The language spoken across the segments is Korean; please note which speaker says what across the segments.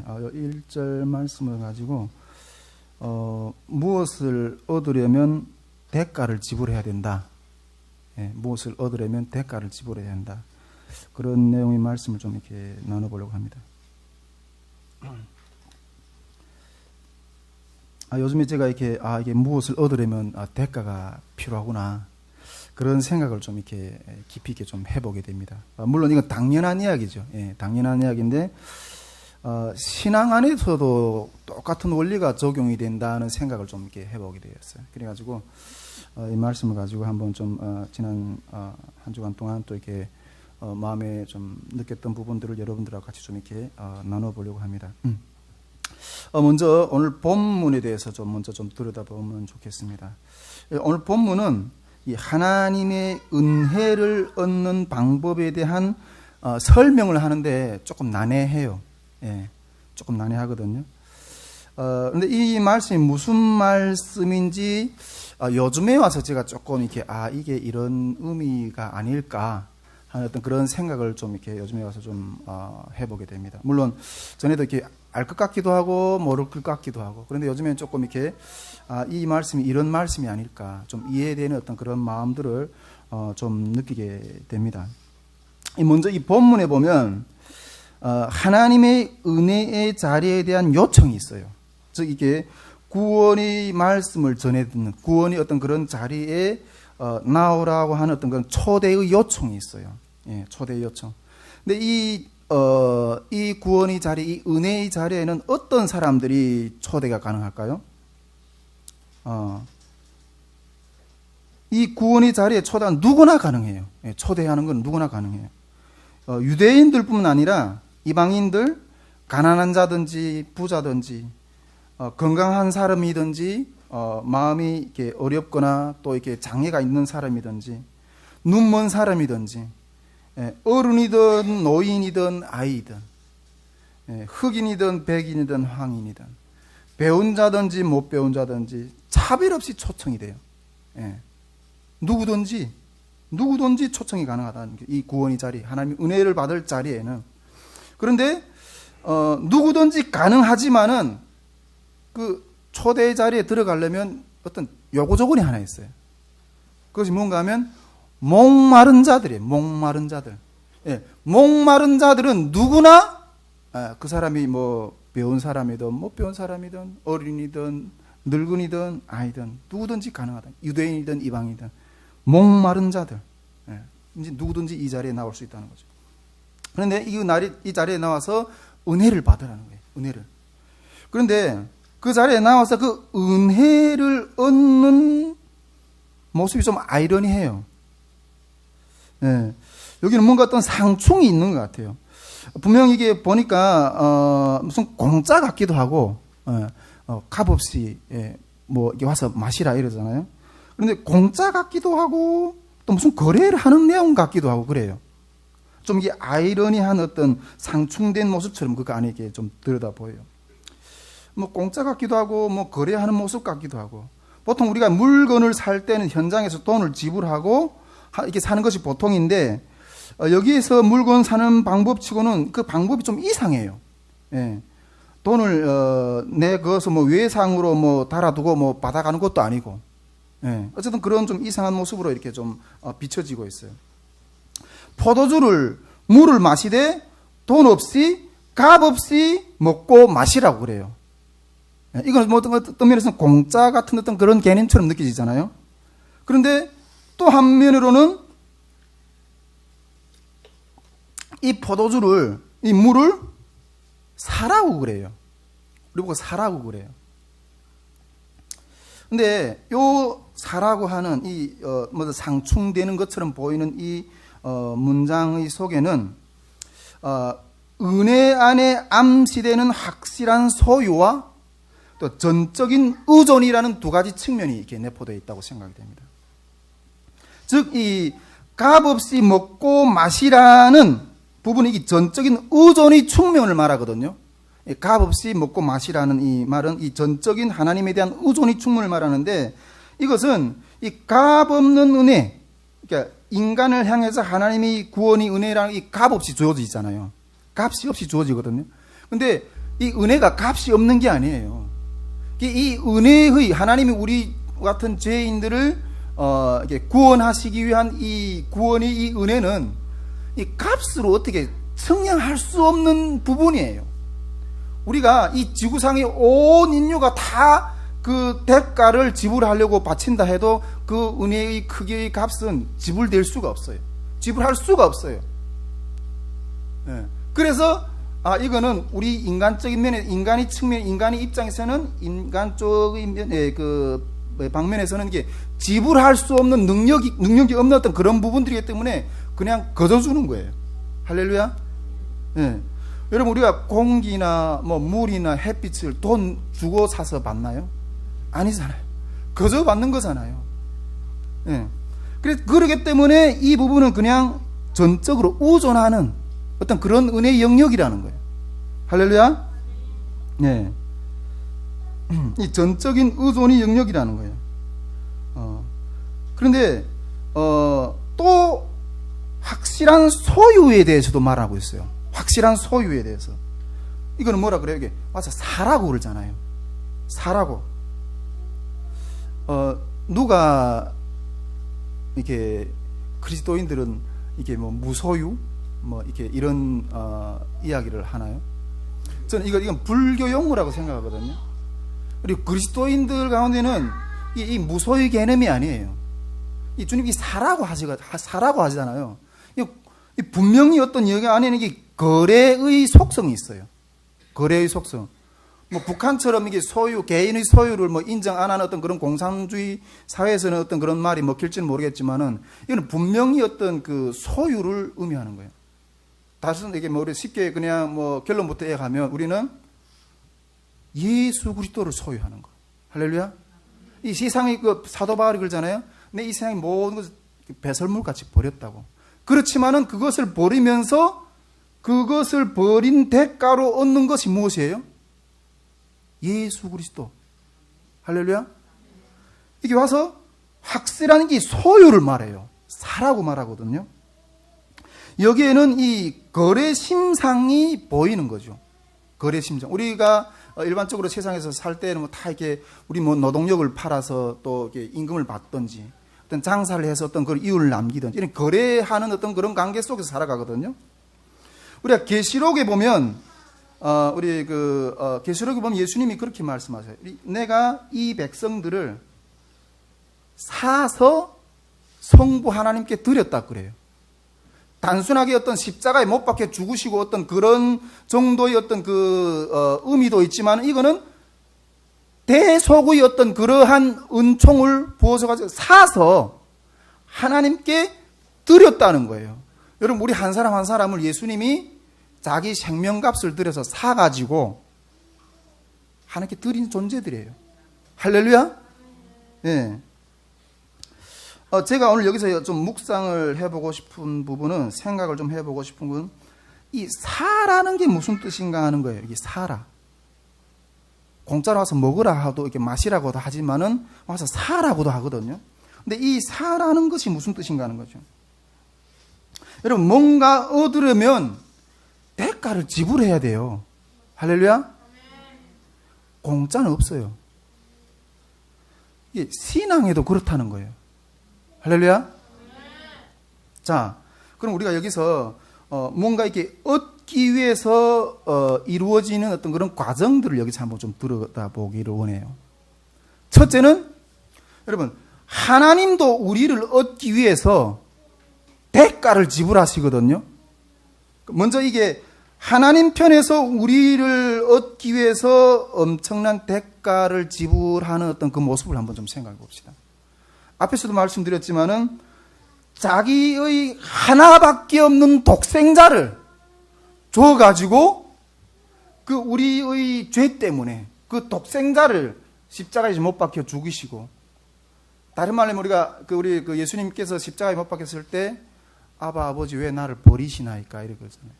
Speaker 1: 1절 말씀을 가지고 무엇을 얻으려면 대가를 지불해야 된다. 무엇을 얻으려면 대가를 지불해야 한다. 그런 내용의 말씀을 좀 이렇게 나눠보려고 합니다. 요즘에 제가 이게 무엇을 얻으려면 대가가 필요하구나. 그런 생각을 좀 이렇게 깊이 있게 좀 해보게 됩니다. 물론 이건 당연한 이야기죠. 당연한 이야기인데, 신앙 안에서도 똑같은 원리가 적용이 된다는 생각을 좀 이렇게 해보게 되었어요. 그래가지고, 이 말씀을 가지고 한번 좀, 지난, 한 주간 동안 또 이렇게, 마음에 좀 느꼈던 부분들을 여러분들하고 같이 좀 이렇게, 나눠보려고 합니다. 먼저 오늘 본문에 대해서 먼저 들여다보면 좋겠습니다. 오늘 본문은 이 하나님의 은혜를 얻는 방법에 대한 설명을 하는데 조금 난해해요. 조금 난해하거든요. 근데 이 말씀이 무슨 말씀인지 요즘에 와서 제가 조금 이렇게 이게 이런 의미가 아닐까 하는 어떤 그런 생각을 좀 이렇게 요즘에 와서 좀 해보게 됩니다. 물론 전에도 이렇게 알 것 같기도 하고 모를 것 같기도 하고, 그런데 요즘에는 조금 이렇게 이 말씀이 이런 말씀이 아닐까 좀 이해되는 어떤 그런 마음들을 좀 느끼게 됩니다. 먼저 이 본문에 보면 하나님의 은혜의 자리에 대한 요청이 있어요. 즉 이게 구원의 말씀을 전해 듣는 구원의 어떤 그런 자리에 나오라고 하는 어떤 그런 초대의 요청이 있어요. 초대의 요청. 근데 이 구원의 자리, 이 은혜의 자리에는 어떤 사람들이 초대가 가능할까요? 이 구원의 자리에 초대는 누구나 가능해요. 초대하는 건 누구나 가능해요. 유대인들뿐만 아니라 이방인들, 가난한 자든지 부자든지, 건강한 사람이든지, 마음이 이렇게 어렵거나 또 이렇게 장애가 있는 사람이든지, 눈먼 사람이든지, 어른이든 노인이든 아이든, 흑인이든 백인이든 황인이든, 배운 자든지 못 배운 자든지 차별 없이 초청이 돼요. 누구든지 초청이 가능하다는 게 이 구원의 자리, 하나님의 은혜를 받을 자리에는. 그런데 누구든지 가능하지만은 그 초대 자리에 들어가려면 어떤 요구 조건이 하나 있어요. 그것이 뭔가 하면 목마른 자들이에요. 목마른 자들. 목마른 자들은 누구나 그 사람이 뭐 배운 사람이든 못 배운 사람이든 어린이든 늙은이든 아이든 누구든지 가능하다. 유대인이든 이방이든 목마른 자들, 이제 누구든지 이 자리에 나올 수 있다는 거죠. 그런데 이 자리에 나와서 은혜를 받으라는 거예요. 은혜를. 그런데 그 자리에 나와서 그 은혜를 얻는 모습이 좀 아이러니해요. 여기는 뭔가 어떤 상충이 있는 것 같아요. 분명히 이게 보니까 무슨 공짜 같기도 하고, 값없이 뭐 이렇게 와서 마시라 이러잖아요. 그런데 공짜 같기도 하고 또 무슨 거래를 하는 내용 같기도 하고 그래요. 좀 이게 아이러니한 어떤 상충된 모습처럼 그 안에 이렇게 좀 들여다 보여요. 뭐 공짜 같기도 하고 뭐 거래하는 모습 같기도 하고. 보통 우리가 물건을 살 때는 현장에서 돈을 지불하고 이렇게 사는 것이 보통인데, 여기에서 물건 사는 방법치고는 그 방법이 좀 이상해요. 돈을 내거서 뭐 외상으로 뭐 달아두고 뭐 받아가는 것도 아니고, 어쨌든 그런 좀 이상한 모습으로 이렇게 좀 비춰지고 있어요. 물을 마시되 돈 없이 값 없이 먹고 마시라고 그래요. 이건 뭐 어떤 면에서는 공짜 같은 어떤 그런 개념처럼 느껴지잖아요. 그런데 또 한 면으로는 이 이 물을 사라고 그래요. 그리고 사라고 그래요. 근데 요 사라고 하는 이 상충되는 것처럼 보이는 이 문장의 속에는 은혜 안에 암시되는 확실한 소유와 또 전적인 의존이라는 두 가지 측면이 이렇게 내포되어 있다고 생각이 됩니다. 즉, 이 값없이 먹고 마시라는 부분이 이 전적인 의존의 측면을 말하거든요. 값없이 먹고 마시라는 이 말은 이 전적인 하나님에 대한 의존의 측면을 말하는데, 이것은 이 값없는 은혜, 그러니까 인간을 향해서 하나님이 구원의 은혜라는 이 값없이 주어지잖아요. 값이 없이 주어지거든요. 근데 이 은혜가 값이 없는 게 아니에요. 이 은혜의 하나님이 우리 같은 죄인들을 이렇게 구원하시기 위한 이 구원의 이 은혜는 이 값으로 어떻게 측량할 수 없는 부분이에요. 우리가 이 지구상의 온 인류가 다 그 대가를 지불하려고 바친다 해도 그 은혜의 크기의 값은 지불될 수가 없어요. 지불할 수가 없어요. 예. 그래서 이거는 우리 인간적인 면에, 인간의 측면, 인간의 입장에서는, 인간적인 면에 그 방면에서는 이게 지불할 수 없는 능력이 없는 어떤 그런 부분들이기 때문에 그냥 거둬주는 거예요. 할렐루야. 예. 여러분, 우리가 공기나 뭐 물이나 햇빛을 돈 주고 사서 받나요? 아니잖아요. 거저 받는 거잖아요. 예. 그렇기 때문에 이 부분은 그냥 전적으로 의존하는 어떤 그런 은혜의 영역이라는 거예요. 할렐루야? 네. 이 전적인 의존의 영역이라는 거예요. 그런데, 또, 확실한 소유에 대해서도 말하고 있어요. 확실한 소유에 대해서. 이거는 뭐라 그래요? 이게, 맞아, 사라고 그러잖아요. 사라고. 누가, 이렇게, 그리스도인들은 이게 뭐 무소유? 뭐 이렇게 이런 이야기를 하나요? 저는 이건 불교 용어라고 생각하거든요. 그리고 그리스도인들 가운데는 이 무소유 개념이 아니에요. 이 주님이 사라고 하시잖아요. 이 분명히 어떤 여기 안에는 이게 거래의 속성이 있어요. 거래의 속성. 뭐 북한처럼 이게 개인의 소유를 뭐 인정 안 하는 어떤 그런 공산주의 사회에서는 어떤 그런 말이 먹힐지는 모르겠지만은 이거는 분명히 어떤 그 소유를 의미하는 거예요. 다시 이게 뭐 우리 쉽게 그냥 뭐 결론부터 가면 우리는 예수 그리스도를 소유하는 거. 할렐루야. 이 세상의 그 사도 바울이 그러잖아요. 내 이 세상의 모든 것을 배설물 같이 버렸다고. 그렇지만은 그것을 버리면서 그것을 버린 대가로 얻는 것이 무엇이에요? 예수 그리스도. 할렐루야. 이게 와서 확실한 게 소유를 말해요. 사라고 말하거든요. 여기에는 이 거래 심상이 보이는 거죠. 거래 심상. 우리가 일반적으로 세상에서 살 때는 뭐 다 이렇게 우리 뭐 노동력을 팔아서 또 이렇게 임금을 받든지 어떤 장사를 해서 어떤 그런 이윤을 남기든지 이런 거래하는 어떤 그런 관계 속에서 살아가거든요. 우리가 계시록에 보면 우리 계시록에 보면 예수님이 그렇게 말씀하세요. 내가 이 백성들을 사서 성부 하나님께 드렸다 그래요. 단순하게 어떤 십자가에 못 박혀 죽으시고 어떤 그런 정도의 어떤 의미도 있지만 이거는 대속의 어떤 그러한 은총을 부어서 가지고 사서 하나님께 드렸다는 거예요. 여러분, 우리 한 사람 한 사람을 예수님이 자기 생명값을 들여서 사가지고 하나님께 드린 존재들이에요. 할렐루야? 예. 제가 오늘 여기서 좀 묵상을 해보고 싶은 부분은, 생각을 좀 해보고 싶은 건, 이 사라는 게 무슨 뜻인가 하는 거예요. 이게 사라. 공짜로 와서 먹으라 하도 이렇게 마시라고도 하지만은 와서 사라고도 하거든요. 근데 이 사라는 것이 무슨 뜻인가 하는 거죠. 여러분, 뭔가 얻으려면 대가를 지불해야 돼요. 할렐루야? 공짜는 없어요. 이게 신앙에도 그렇다는 거예요. 할렐루야? 자, 그럼 우리가 여기서 뭔가 이렇게 얻기 위해서 이루어지는 어떤 그런 과정들을 여기서 한번 좀 들여다보기를 원해요. 첫째는 여러분, 하나님도 우리를 얻기 위해서 대가를 지불하시거든요. 먼저 이게 하나님 편에서 우리를 얻기 위해서 엄청난 대가를 지불하는 어떤 그 모습을 한번 좀 생각해 봅시다. 앞에서도 말씀드렸지만은 자기의 하나밖에 없는 독생자를 줘가지고 그 우리의 죄 때문에 그 독생자를 십자가에 못 박혀 죽이시고, 다른 말로 우리가 우리 예수님께서 십자가에 못 박혔을 때 아바 아버지 왜 나를 버리시나이까 이러거든요.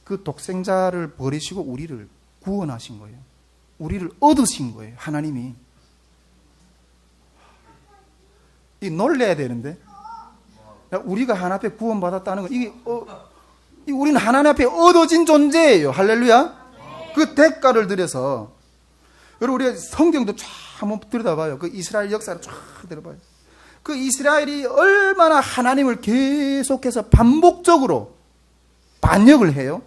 Speaker 1: 그 독생자를 버리시고 우리를 구원하신 거예요. 우리를 얻으신 거예요. 하나님이. 이 놀래야 되는데 우리가 하나 앞에 구원받았다는 거 이게 우리는 하나님 앞에 얻어진 존재예요. 할렐루야. 그 대가를 들여서 여러분 우리가 성경도 쫙 한번 들여다봐요. 그 이스라엘 역사를 쫙 들여다봐요. 그 이스라엘이 얼마나 하나님을 계속해서 반복적으로 반역을 해요.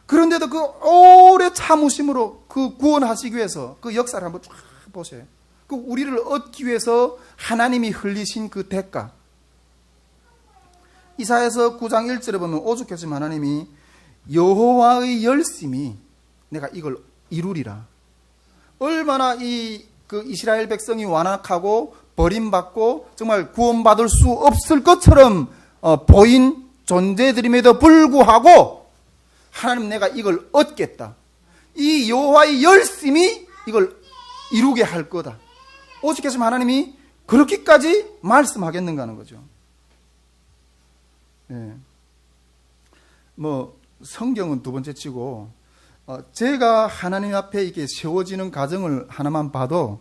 Speaker 1: 그런데도 그 오래 참으심으로 그 구원하시기 위해서 그 역사를 한번 쫙 보세요. 그 우리를 얻기 위해서 하나님이 흘리신 그 대가. 이사야서 9장 1절에 보면 오죽했으면 하나님이 여호와의 열심이 내가 이걸 이루리라. 얼마나 그 이스라엘 백성이 완악하고 버림받고 정말 구원받을 수 없을 것처럼 보인 존재들임에도 불구하고 하나님 내가 이걸 얻겠다. 이 여호와의 열심이 이걸 이루게 할 거다. 오죽했으면 하나님이 그렇게까지 말씀하겠는가 하는 거죠. 예. 뭐 성경은 두 번째 치고 제가 하나님 앞에 이렇게 세워지는 과정을 하나만 봐도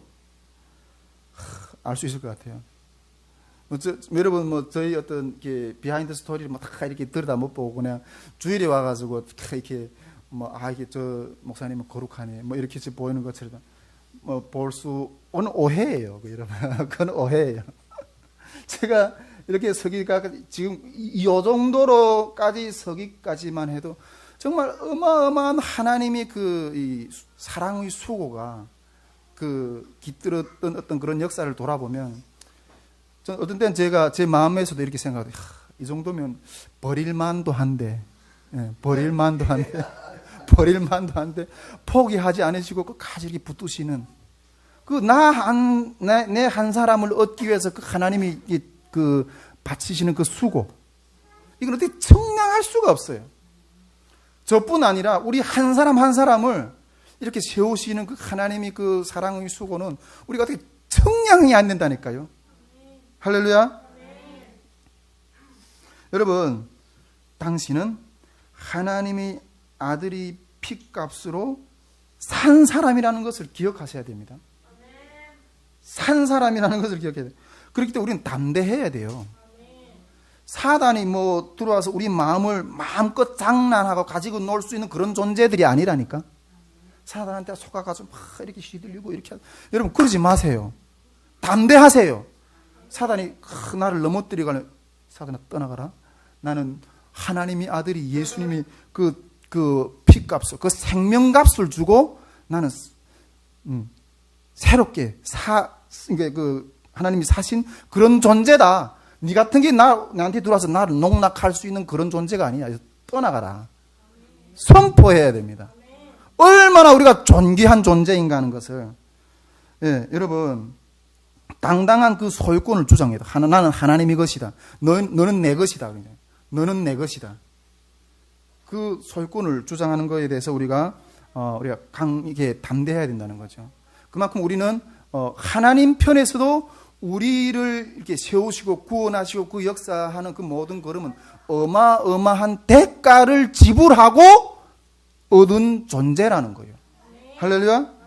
Speaker 1: 알 수 있을 것 같아요. 여러분 저희 어떤 이렇게 비하인드 스토리를 다 이렇게 들여다 못 보고 그냥 주일에 와가지고 이렇게 이게 저 목사님은 거룩하네 이렇게 보이는 것처럼 볼 수 오는 오해예요, 여러분. 그건 오해예요. 제가 이렇게 서기가 지금 이 정도로까지 서기까지만 해도 정말 어마어마한 하나님의 이 사랑의 수고가 깃들었던 어떤 그런 역사를 돌아보면 어떤 때는 제가 제 마음에서도 이렇게 생각해요. 이 정도면 버릴만도 한데, 버릴만도 한데 포기하지 않으시고 끝까지 이렇게 붙드시는 내 한 사람을 얻기 위해서 그 하나님이 바치시는 그 수고, 이건 어떻게 청량할 수가 없어요. 저뿐 아니라 우리 한 사람 한 사람을 이렇게 세우시는 그 하나님이 그 사랑의 수고는 우리가 어떻게 청량이 안 된다니까요. 할렐루야. 여러분, 당신은 하나님의 아들이 핏값으로 산 사람이라는 것을 기억하셔야 됩니다. 산 사람이라는 것을 기억해야 돼요. 그렇기 때문에 우리는 담대해야 돼요. 사단이 들어와서 우리 마음을 마음껏 장난하고 가지고 놀 수 있는 그런 존재들이 아니라니까. 사단한테 속아가지고 막 이렇게 휘둘리고 이렇게 여러분 그러지 마세요. 담대하세요. 사단이 나를 넘어뜨리거나 사단아 떠나가라. 나는 하나님의 아들이 예수님이 그 피값을 그 생명값을 주고 나는 새롭게 하나님이 사신 그런 존재다. 네 같은 게 나한테 들어와서 나를 농락할 수 있는 그런 존재가 아니야. 떠나가라. 선포해야 됩니다. 얼마나 우리가 존귀한 존재인가 하는 것을. 예, 여러분 당당한 그 소유권을 주장해요. 나는 하나님의 것이다. 너는 내 것이다. 너는 내 것이다. 그 소유권을 주장하는 것에 대해서 우리가 이게 담대해야 된다는 거죠. 그만큼 우리는 하나님 편에서도 우리를 이렇게 세우시고 구원하시고 그 역사하는 그 모든 걸음은 어마어마한 대가를 지불하고 얻은 존재라는 거예요. 할렐루야.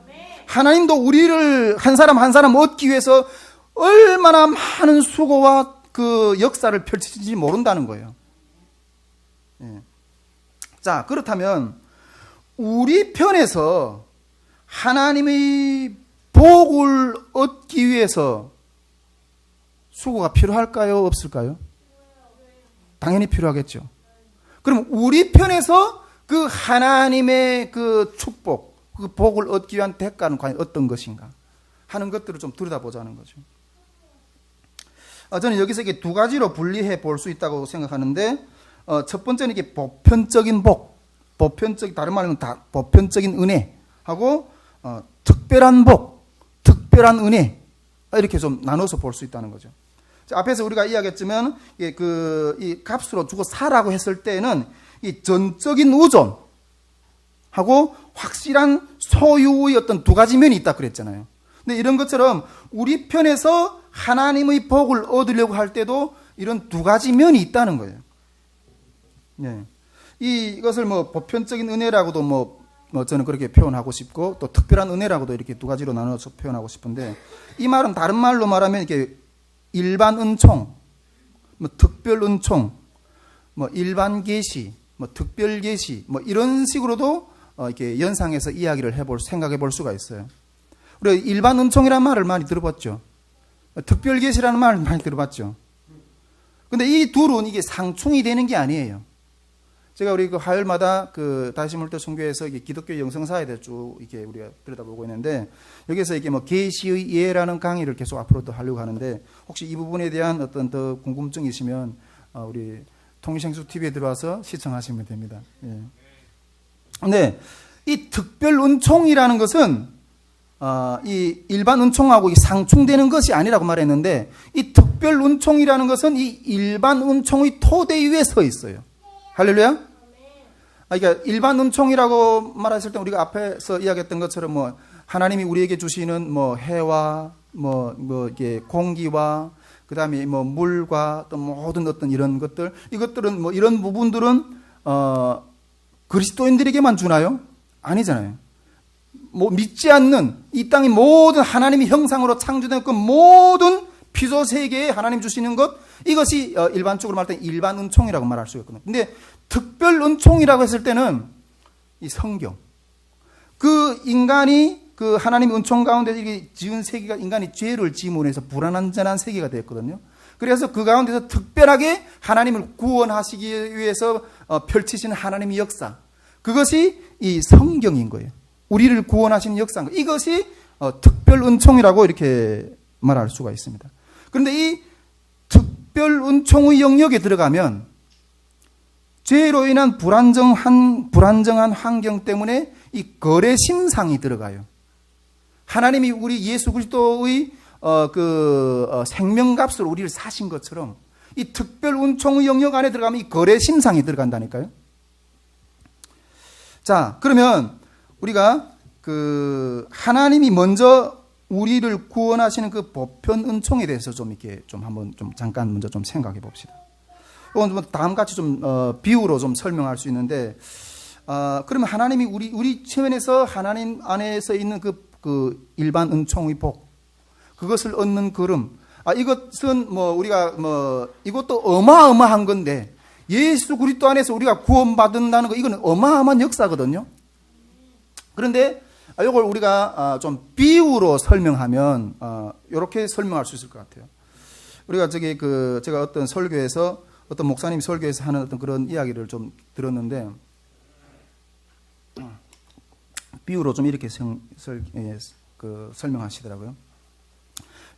Speaker 1: 하나님도 우리를 한 사람 한 사람 얻기 위해서 얼마나 많은 수고와 그 역사를 펼치는지 모른다는 거예요. 예. 자, 그렇다면 우리 편에서 하나님의 복을 얻기 위해서 수고가 필요할까요? 없을까요? 당연히 필요하겠죠. 그럼 우리 편에서 그 하나님의 그 축복, 그 복을 얻기 위한 대가는 과연 어떤 것인가 하는 것들을 좀 들여다보자는 거죠. 저는 여기서 이게 두 가지로 분리해 볼 수 있다고 생각하는데, 첫 번째는 이게 보편적인 복, 다른 말로 다 보편적인 은혜하고 특별한 복, 특별한 은혜 이렇게 좀 나눠서 볼 수 있다는 거죠. 앞에서 우리가 이야기했지만 이 값으로 주고 사라고 했을 때는 이 전적인 의존하고 확실한 소유의 어떤 두 가지 면이 있다 그랬잖아요. 근데 이런 것처럼 우리 편에서 하나님의 복을 얻으려고 할 때도 이런 두 가지 면이 있다는 거예요. 네. 이것을 보편적인 은혜라고도 저는 그렇게 표현하고 싶고, 또 특별한 은혜라고도 이렇게 두 가지로 나눠서 표현하고 싶은데, 이 말은 다른 말로 말하면 이렇게 일반 은총, 특별 은총, 일반 계시, 뭐 특별 계시, 뭐 이런 식으로도 이렇게 연상해서 이야기를 생각해 볼 수가 있어요. 우리가 일반 은총이라는 말을 많이 들어봤죠. 특별 계시라는 말을 많이 들어봤죠. 근데 이 둘은 이게 상충이 되는 게 아니에요. 제가 우리 그 화요일마다 그 다시 물때 선교에서 기독교 영성사에 대해 쭉 이렇게 우리가 들여다보고 있는데, 여기서 이게 뭐 계시의 이해라는 강의를 계속 앞으로도 하려고 하는데, 혹시 이 부분에 대한 어떤 더 궁금증이 있으면 우리 통일생수 TV에 들어와서 시청하시면 됩니다. 예. 근데 이 특별 은총이라는 것은 이 일반 은총하고 상충되는 것이 아니라고 말했는데, 이 특별 은총이라는 것은 이 일반 은총의 토대 위에 서 있어요. 할렐루야? 그러니까 일반 은총이라고 말했을 때 우리가 앞에서 이야기했던 것처럼 뭐 하나님이 우리에게 주시는 뭐 해와 뭐 이게 공기와 그다음에 뭐 물과 또 모든 어떤 이런 것들, 이것들은 뭐 이런 부분들은 그리스도인들에게만 주나요? 아니잖아요. 뭐 믿지 않는 이 땅의 모든 하나님의 형상으로 창조된 그 모든 피조 세계에 하나님 주시는 것, 이것이 일반적으로 말할 때 일반 은총이라고 말할 수 있거든요. 근데 특별 은총이라고 했을 때는 이 성경, 그 인간이 그 하나님의 은총 가운데 지은 세계가 인간이 죄를 지음으로 해서 불완전한 세계가 되었거든요. 그래서 그 가운데서 특별하게 하나님을 구원하시기 위해서 펼치시는 하나님의 역사, 그것이 이 성경인 거예요. 우리를 구원하시는 역사인 거예요. 이것이 특별 은총이라고 이렇게 말할 수가 있습니다. 그런데 이 특별 은총의 영역에 들어가면 죄로 인한 불안정한 환경 때문에 이 거래 심상이 들어가요. 하나님이 우리 예수 그리스도의 생명값으로 우리를 사신 것처럼 이 특별 은총의 영역 안에 들어가면 이 거래 심상이 들어간다니까요. 자, 그러면 우리가 하나님이 먼저 우리를 구원하시는 그 보편 은총에 대해서 한번 잠깐 먼저 좀 생각해 봅시다. 이건 다음 같이 비유로 설명할 수 있는데, 그러면 하나님이 우리 체면에서 하나님 안에서 있는 그 일반 은총의 복, 그것을 얻는 걸음, 이것은 우리가 이것도 어마어마한 건데, 예수 그리스도 안에서 우리가 구원받는다는 거, 이거는 어마어마한 역사거든요. 그런데 이걸 우리가 좀 비유로 설명하면 이렇게 설명할 수 있을 것 같아요. 우리가 제가 어떤 설교에서 어떤 목사님 설교에서 하는 어떤 그런 이야기를 좀 들었는데, 비유로 좀 이렇게 설명하시더라고요.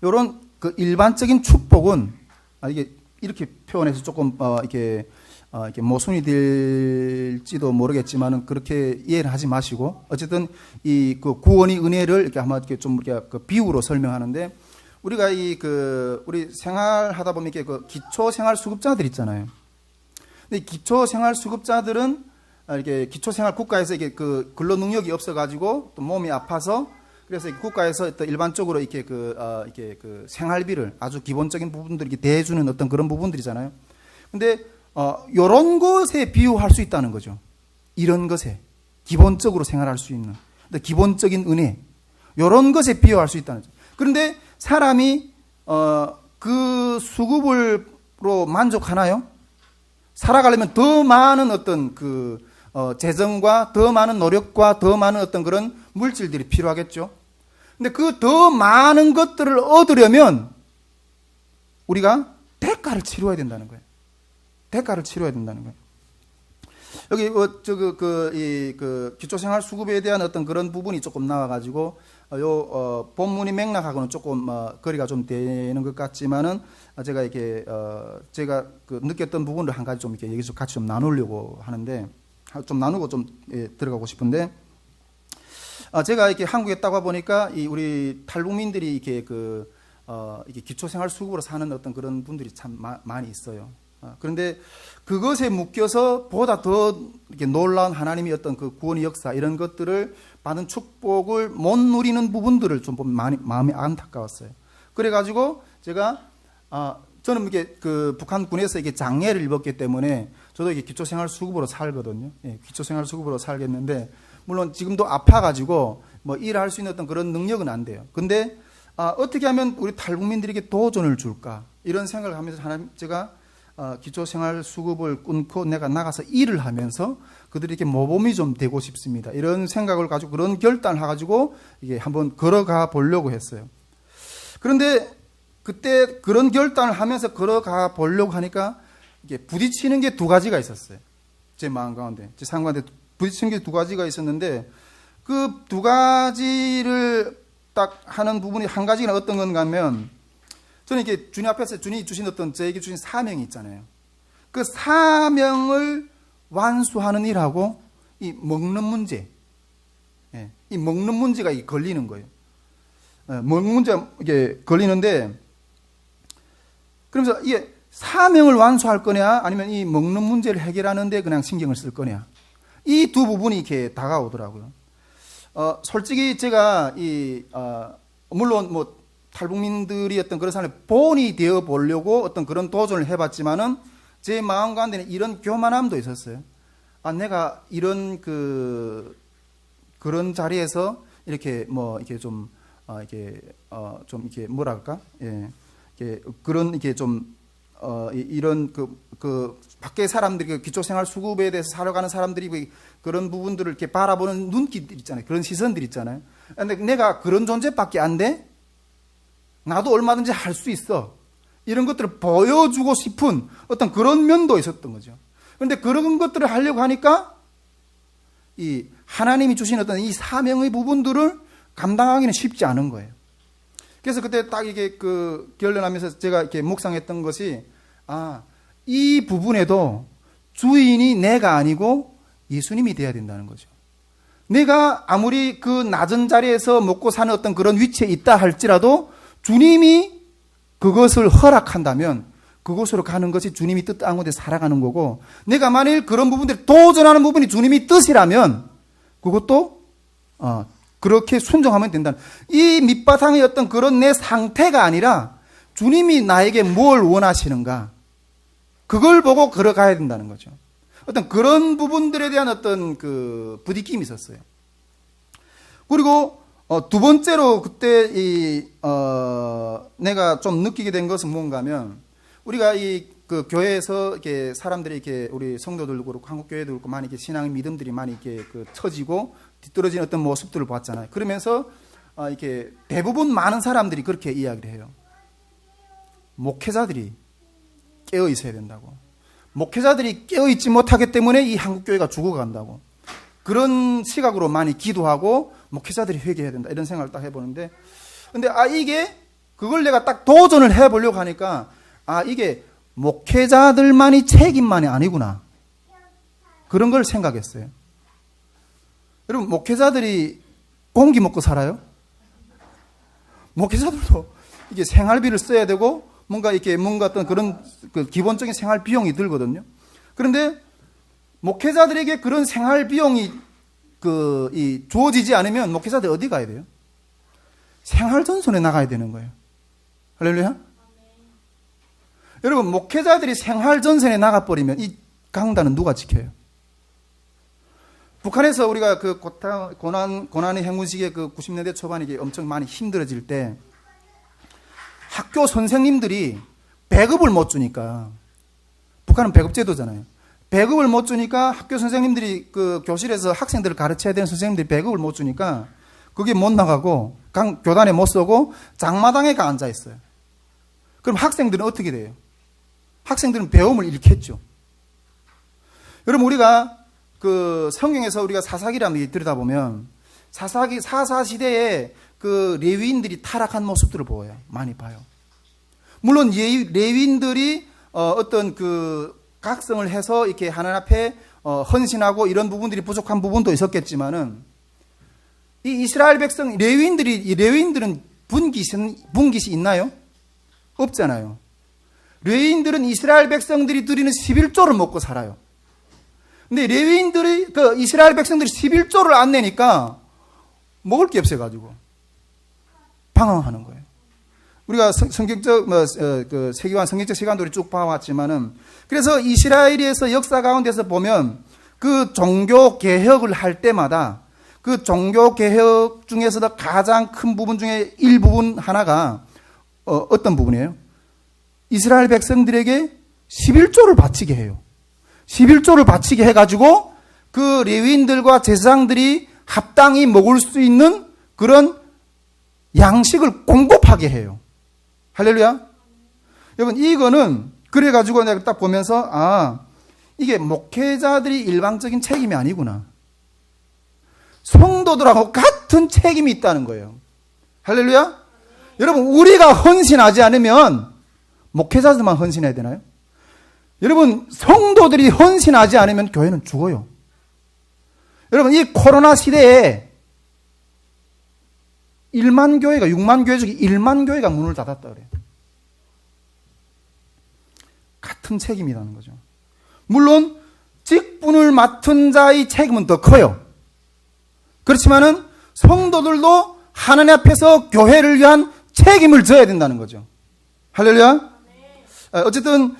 Speaker 1: 이런 일반적인 축복은 이게 이렇게 표현해서 조금 이렇게 모순이 될지도 모르겠지만은 그렇게 이해를 하지 마시고, 어쨌든 이 구원의 은혜를 이렇게 아마 이렇게 좀 이렇게 비유로 설명하는데, 우리가 우리 생활하다 보면 이렇게 기초 생활 수급자들 있잖아요. 근데 기초 생활 수급자들은 이렇게 기초 생활 국가에서 이게 근로 능력이 없어가지고 또 몸이 아파서, 그래서 국가에서 또 일반적으로 이렇게 생활비를 아주 기본적인 부분들 이렇게 대주는 어떤 그런 부분들이잖아요. 근데 이런 것에 비유할 수 있다는 거죠. 이런 것에 기본적으로 생활할 수 있는 기본적인 은혜, 이런 것에 비유할 수 있다는 거죠. 그런데 사람이 그 수급으로 만족하나요? 살아가려면 더 많은 어떤 재정과 더 많은 노력과 더 많은 어떤 그런 물질들이 필요하겠죠. 근데 그 더 많은 것들을 얻으려면 우리가 대가를 치러야 된다는 거예요. 대가를 치러야 된다는 거예요. 여기 기초생활 수급에 대한 어떤 그런 부분이 조금 나와가지고 본문이 맥락하고는 조금 거리가 좀 되는 것 같지만은 제가 이렇게 제가 느꼈던 부분을 한 가지 좀 이렇게 여기서 같이 좀 나누려고 하는데, 좀 나누고 좀 들어가고 싶은데, 제가 이렇게 한국에 있다가 보니까 우리 탈북민들이 이렇게 이게 기초생활 수급으로 사는 어떤 그런 분들이 참 많이 있어요. 그런데 그것에 묶여서 보다 더 이렇게 놀라운 하나님의 어떤 그 구원의 역사, 이런 것들을 받은 축복을 못 누리는 부분들을 좀 보면 많이 마음이 안타까웠어요. 그래가지고 제가 저는 이게 북한군에서 이게 장애를 입었기 때문에 저도 이게 기초생활 수급으로 살거든요. 예, 기초생활 수급으로 살겠는데, 물론 지금도 아파가지고 일할 수 있는 어떤 그런 능력은 안 돼요. 근데 어떻게 하면 우리 탈북민들에게 도전을 줄까, 이런 생각을 하면서 제가 기초생활수급을 끊고 내가 나가서 일을 하면서 그들에게 모범이 좀 되고 싶습니다. 이런 생각을 가지고 그런 결단을 해가지고 이게 한번 걸어가 보려고 했어요. 그런데 그때 그런 결단을 하면서 걸어가 보려고 하니까 이게 부딪히는 게 두 가지가 있었어요. 제 마음 가운데, 제 삶 가운데 부딪히는 게 두 가지가 있었는데 그 두 가지를 딱 하는 부분이 한 가지가 어떤 건가 하면 저는 이게 주님 앞에서 주님이 주신 어떤 저에게 주신 사명이 있잖아요. 그 사명을 완수하는 일하고 이 먹는 문제, 이 먹는 문제가 걸리는 거예요. 먹는 문제가 이게 걸리는데 그러면서 이게 사명을 완수할 거냐 아니면 이 먹는 문제를 해결하는데 그냥 신경을 쓸 거냐 이 두 부분이 이렇게 다가오더라고요. 솔직히 제가 물론 뭐 탈북민들이 어떤 그런 사람의 본이 되어 보려고 어떤 그런 도전을 해봤지만은 제 마음 가운데는 이런 교만함도 있었어요. 내가 이런 그런 자리에서 이렇게 뭐 이렇게 좀 이렇게 뭐랄까, 이렇게 그런 이렇게 좀 이런 밖에 사람들이 기초생활수급에 대해서 살아가는 사람들이 그런 부분들을 이렇게 바라보는 눈빛들 있잖아요. 그런 시선들 있잖아요. 근데 내가 그런 존재밖에 안 돼? 나도 얼마든지 할 수 있어. 이런 것들을 보여주고 싶은 어떤 그런 면도 있었던 거죠. 그런데 그런 것들을 하려고 하니까 이 하나님이 주신 어떤 이 사명의 부분들을 감당하기는 쉽지 않은 거예요. 그래서 그때 딱 이게 결론하면서 제가 이렇게 묵상했던 것이 이 부분에도 주인이 내가 아니고 예수님이 돼야 된다는 거죠. 내가 아무리 그 낮은 자리에서 먹고 사는 어떤 그런 위치에 있다 할지라도 주님이 그것을 허락한다면 그곳으로 가는 것이 주님이 뜻 가운데 살아가는 거고 내가 만일 그런 부분들 도전하는 부분이 주님이 뜻이라면 그것도 그렇게 순종하면 된다는 이 밑바탕의 어떤 그런 내 상태가 아니라 주님이 나에게 뭘 원하시는가 그걸 보고 걸어가야 된다는 거죠. 어떤 그런 부분들에 대한 어떤 부딪힘이 있었어요. 그리고 두 번째로 그때 내가 좀 느끼게 된 것은 뭔가 하면 우리가 교회에서 이렇게 사람들이 이렇게 우리 성도들도 그렇고 한국 교회도 그렇고 많이 이렇게 신앙의 믿음들이 많이 이렇게 처지고 뒤떨어진 어떤 모습들을 봤잖아요. 그러면서 이렇게 대부분 많은 사람들이 그렇게 이야기를 해요. 목회자들이 깨어 있어야 된다고. 목회자들이 깨어 있지 못하기 때문에 이 한국 교회가 죽어간다고. 그런 시각으로 많이 기도하고 목회자들이 회개해야 된다 이런 생각을 딱 해보는데 근데 이게 그걸 내가 딱 도전을 해보려고 하니까 이게 목회자들만이 책임만이 아니구나 그런 걸 생각했어요. 여러분 목회자들이 공기 먹고 살아요? 목회자들도 이게 생활비를 써야 되고 뭔가 어떤 그런 기본적인 생활 비용이 들거든요. 그런데 목회자들에게 그런 생활 비용이 주어지지 않으면 목회자들 어디 가야 돼요? 생활전선에 나가야 되는 거예요. 할렐루야? 여러분 목회자들이 생활전선에 나가버리면 이 강단은 누가 지켜요? 북한에서 우리가 고난의 행군식의 90년대 초반에 이게 엄청 많이 힘들어질 때 학교 선생님들이 배급을 못 주니까 북한은 배급제도잖아요. 배급을 못 주니까 학교 선생님들이 교실에서 학생들을 가르쳐야 되는 선생님들이 배급을 못 주니까 그게 못 나가고 교단에 못 서고 장마당에 가 앉아 있어요. 그럼 학생들은 어떻게 돼요? 학생들은 배움을 잃겠죠. 여러분 우리가 성경에서 우리가 사사기라는 게 들여다보면 사사 시대에 레위인들이 타락한 모습들을 보여요. 많이 봐요. 물론 레위인들이 어떤 각성을 해서 이렇게 하나님 앞에 헌신하고 이런 부분들이 부족한 부분도 있었겠지만은 이 이스라엘 백성 레위인들은 분깃이 있나요? 없잖아요. 레위인들은 이스라엘 백성들이 드리는 11조를 먹고 살아요. 근데 레위인들이 이스라엘 백성들이 11조를 안 내니까 먹을 게 없어가지고 방황하는 거예요. 우리가 성경적 세계관 성경적 시간도 쭉 봐왔지만은 그래서 이스라엘에서 역사 가운데서 보면 그 종교 개혁을 할 때마다 그 종교 개혁 중에서도 가장 큰 부분 중에 일부분 하나가 어떤 부분이에요? 이스라엘 백성들에게 11조를 바치게 해요. 11조를 바치게 해가지고 그 레위인들과 제사장들이 합당히 먹을 수 있는 그런 양식을 공급하게 해요. 할렐루야. 여러분, 이거는 그래가지고 내가 딱 보면서 이게 목회자들이 일방적인 책임이 아니구나. 성도들하고 같은 책임이 있다는 거예요. 할렐루야. 여러분, 우리가 헌신하지 않으면 목회자들만 헌신해야 되나요? 여러분, 성도들이 헌신하지 않으면 교회는 죽어요. 여러분, 이 코로나 시대에 1만 교회가, 6만 교회 중에 1만 교회가 문을 닫았다 그래요. 같은 책임이라는 거죠. 물론 직분을 맡은 자의 책임은 더 커요. 그렇지만은 성도들도 하나님 앞에서 교회를 위한 책임을 져야 된다는 거죠. 할렐루야. 어쨌든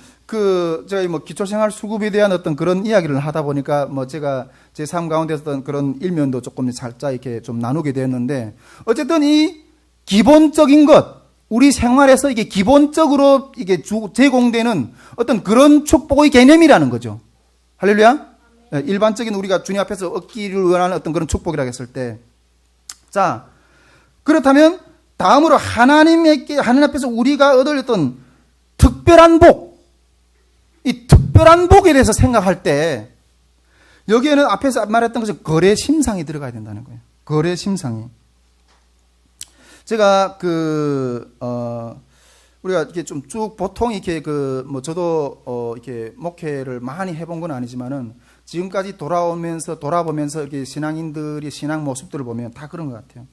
Speaker 1: 저희 기초생활 수급에 대한 어떤 그런 이야기를 하다 보니까 제가 제 삶 가운데서 어떤 그런 일면도 조금 살짝 이렇게 좀 나누게 되었는데, 어쨌든 이 기본적인 것, 우리 생활에서 이게 기본적으로 이게 제공되는 어떤 그런 축복의 개념이라는 거죠. 할렐루야. 일반적인 우리가 주님 앞에서 얻기를 원하는 어떤 그런 축복이라고 했을 때, 자, 그렇다면 다음으로 하나님 앞에서 우리가 얻을 어떤 특별한 복, 이 특별한 복에 대해서 생각할 때 여기에는 앞에서 말했던 것이 거래 심상이 들어가야 된다는 거예요. 거래 심상이. 제가 우리가 이렇게 좀 쭉 보통 이렇게 저도 이렇게 목회를 많이 해본 건 아니지만은 지금까지 돌아보면서 이렇게 신앙인들의 신앙 모습들을 보면 다 그런 것 같아요.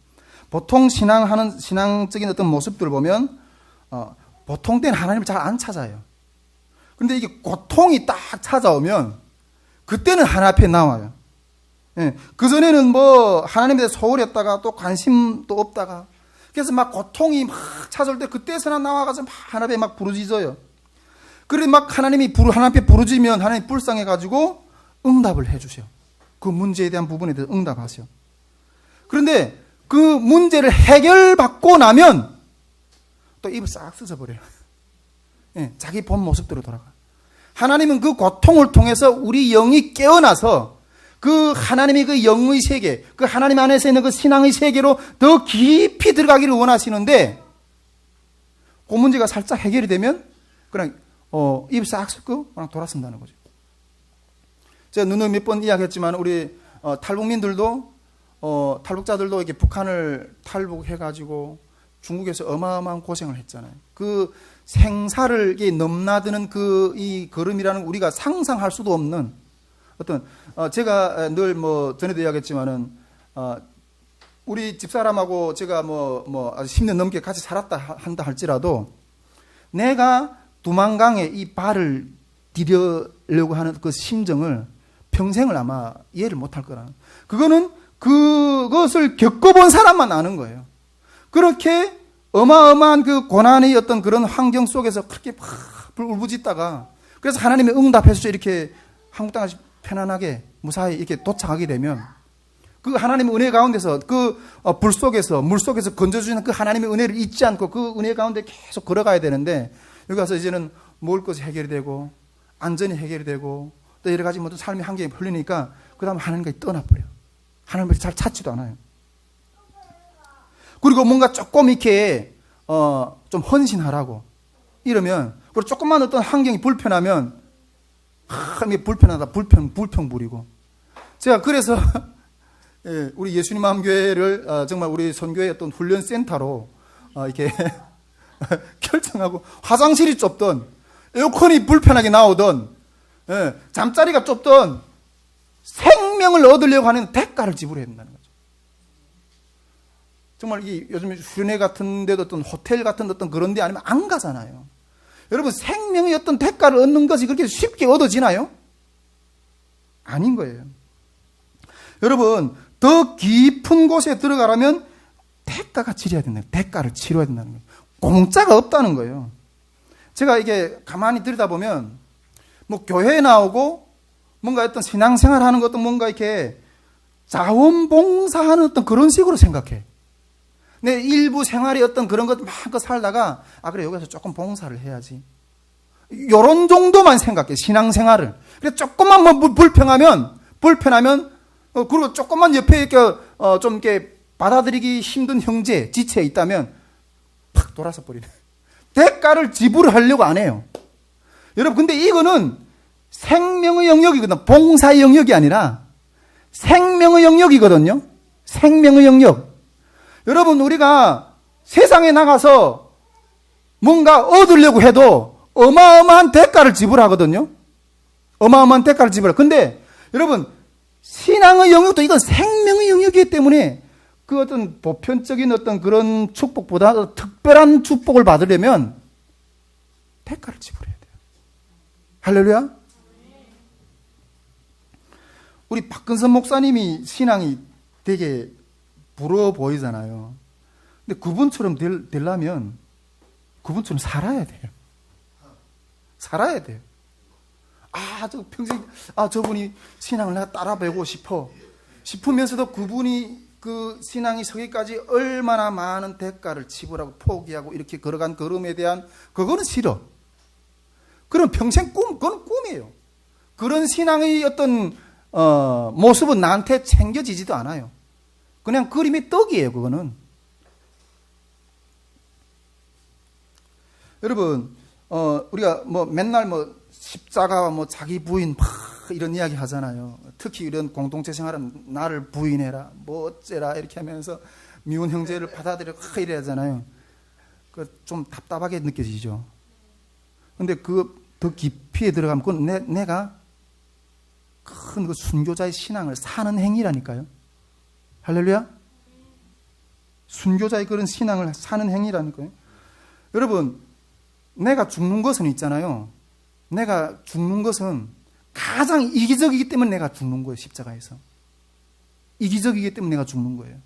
Speaker 1: 보통 신앙적인 어떤 모습들을 보면 보통 때는 하나님을 잘 안 찾아요. 그런데 이게 고통이 딱 찾아오면 그때는 하나님 앞에 나와요. 예, 그전에는 하나님에 대해 소홀히 했다가 또 관심도 없다가, 그래서 막 고통이 막 찾아올 때 그때서나 나와가지고 막 하나님 앞에 막 부르짖어요. 그래 막 하나님 앞에 부르짖으면 하나님이 불쌍해가지고 응답을 해주셔. 그 문제에 대한 부분에 대해서 응답하셔. 그런데 그 문제를 해결받고 나면 또 입을 싹 씻어버려요. 예, 자기 본 모습대로 돌아가. 하나님은 그 고통을 통해서 우리 영이 깨어나서 그 하나님의 그 영의 세계, 그 하나님 안에서 있는 그 신앙의 세계로 더 깊이 들어가기를 원하시는데, 그 문제가 살짝 해결이 되면 그냥 입 싹 씻고 그냥 돌아선다는 거죠. 제가 누누이 몇 번 이야기했지만 우리 탈북민들도 탈북자들도 이렇게 북한을 탈북해가지고 중국에서 어마어마한 고생을 했잖아요. 그 생사를 넘나드는 이 걸음이라는 우리가 상상할 수도 없는 어떤, 제가 늘 전에도 이야기했지만은, 우리 집사람하고 제가 아주 10년 넘게 같이 한다 할지라도 내가 두만강에 이 발을 디뎌려고 하는 그 심정을 평생을 아마 이해를 못할 거라는, 그것을 겪어본 사람만 아는 거예요. 그렇게 어마어마한 그 고난의 어떤 그런 환경 속에서 그렇게 막 울부짖다가, 그래서 하나님의 응답해서 이렇게 한국 땅에 편안하게 무사히 이렇게 도착하게 되면 그 하나님의 은혜 가운데서 불 속에서 물 속에서 건져주시는 그 하나님의 은혜를 잊지 않고 그 은혜 가운데 계속 걸어가야 되는데, 여기 가서 이제는 먹을 것이 해결이 되고 안전이 해결이 되고 또 여러 가지 모든 삶의 환경이 풀리니까 그 다음에 하나님과 떠나버려요. 하나님을 잘 찾지도 않아요. 그리고 뭔가 조금 이렇게 좀 헌신하라고 이러면, 그리고 조금만 어떤 환경이 불편하면 불편하다 불평 부리고. 제가 그래서 예, 우리 예수님 마음교회를 정말 우리 선교의 어떤 훈련센터로 이렇게 결정하고, 화장실이 좁던 에어컨이 불편하게 나오던 잠자리가 좁던 생명을 얻으려고 하는 대가를 지불해야 된다는 거죠. 정말 요즘 수련회 같은 데도 어떤 호텔 같은 어떤 그런 데 아니면 안 가잖아요. 여러분, 생명의 어떤 대가를 얻는 것이 그렇게 쉽게 얻어지나요? 아닌 거예요. 여러분, 더 깊은 곳에 들어가려면 대가가 치러야 된다. 대가를 치러야 된다는 거예요. 공짜가 없다는 거예요. 제가 이게 가만히 들여다보면 교회에 나오고 뭔가 어떤 신앙생활 하는 것도 뭔가 이렇게 자원봉사하는 어떤 그런 식으로 생각해. 내 일부 생활이 어떤 그런 것 막 살다가, 그래, 여기서 조금 봉사를 해야지. 요런 정도만 생각해, 신앙생활을. 그래서 조금만 뭐 불편하면, 그리고 조금만 옆에 이렇게, 좀 이렇게 받아들이기 힘든 형제, 지체에 있다면, 팍 돌아서 버리네. 대가를 지불하려고 안 해요. 여러분, 근데 이거는 생명의 영역이거든. 봉사의 영역이 아니라 생명의 영역이거든요. 생명의 영역. 여러분, 우리가 세상에 나가서 뭔가 얻으려고 해도 어마어마한 대가를 지불하거든요. 어마어마한 대가를 지불해. 근데 여러분, 신앙의 영역도 이건 생명의 영역이기 때문에 그 어떤 보편적인 어떤 그런 축복보다 특별한 축복을 받으려면 대가를 지불해야 돼요. 할렐루야. 우리 박근선 목사님이 신앙이 되게 부러워 보이잖아요. 근데 그분처럼 되려면 그분처럼 살아야 돼요. 살아야 돼요. 저 평생, 저분이 신앙을 내가 따라 배우고 싶으면서도 그분이 그 신앙이 서기까지 얼마나 많은 대가를 지불하고 포기하고 이렇게 걸어간 걸음에 대한, 그거는 싫어. 그럼 평생 그건 꿈이에요. 그런 신앙의 어떤, 모습은 나한테 챙겨지지도 않아요. 그냥 그림의 떡이에요, 그거는. 여러분, 우리가 뭐 맨날 뭐 십자가와 뭐 자기 부인 막 이런 이야기 하잖아요. 특히 이런 공동체 생활은 나를 부인해라, 뭐 어째라 이렇게 하면서 미운 형제를 받아들여 이래 하잖아요. 그 좀 답답하게 느껴지죠. 근데 그 더 깊이에 들어가면 그건 내가 큰 그 순교자의 신앙을 사는 행위라니까요. 할렐루야. 순교자의 그런 신앙을 사는 행위라니까요. 여러분, 내가 죽는 것은 있잖아요. 내가 죽는 것은 가장 이기적이기 때문에 내가 죽는 거예요. 십자가에서. 이기적이기 때문에 내가 죽는 거예요.